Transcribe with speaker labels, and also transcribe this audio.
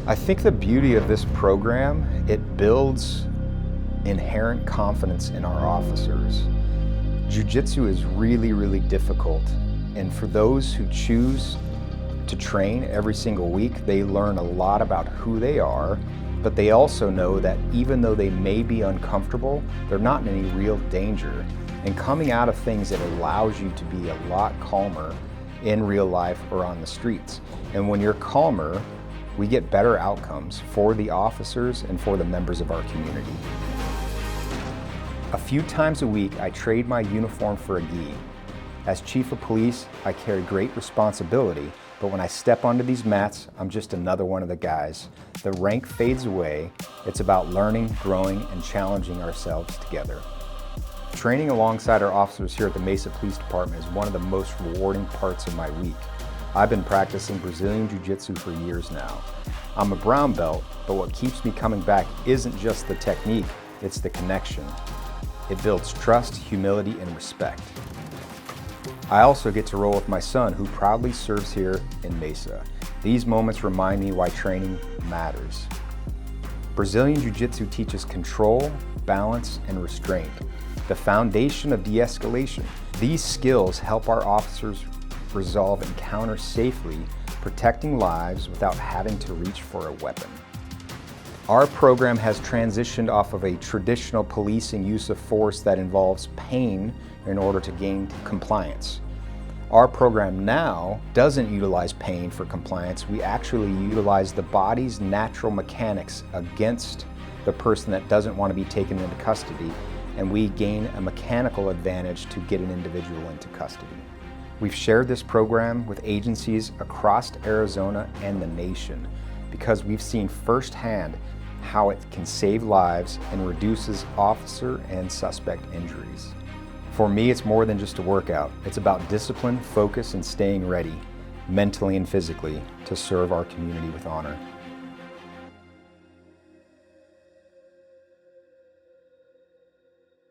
Speaker 1: I think the beauty of this program, it builds inherent confidence in our officers. Jiu-jitsu is really, really difficult, and for those who choose to train every single week, they learn a lot about who they are, but they also know that even though they may be uncomfortable, they're not in any real danger. And coming out of things, it allows you to be a lot calmer in real life or on the streets. And when you're calmer, we get better outcomes for the officers and for the members of our community. A few times a week, I trade my uniform for a gi. As Chief of Police, I carry great responsibility, but when I step onto these mats, I'm just another one of the guys. The rank fades away. It's about learning, growing, and challenging ourselves together. Training alongside our officers here at the Mesa Police Department is one of the most rewarding parts of my week. I've been practicing Brazilian Jiu-Jitsu for years now. I'm a brown belt, but what keeps me coming back isn't just the technique, it's the connection. It builds trust, humility, and respect. I also get to roll with my son, who proudly serves here in Mesa. These moments remind me why training matters. Brazilian Jiu-Jitsu teaches control, balance, and restraint, the foundation of de-escalation. These skills help our officers resolve encounters safely, protecting lives without having to reach for a weapon. Our program has transitioned off of a traditional policing use of force that involves pain in order to gain compliance. Our program now doesn't utilize pain for compliance. We actually utilize the body's natural mechanics against the person that doesn't want to be taken into custody, and we gain a mechanical advantage to get an individual into custody. We've shared this program with agencies across Arizona and the nation because we've seen firsthand how it can save lives and reduces officer and suspect injuries. For me, it's more than just a workout. It's about discipline, focus, and staying ready, mentally and physically, to serve our community with honor.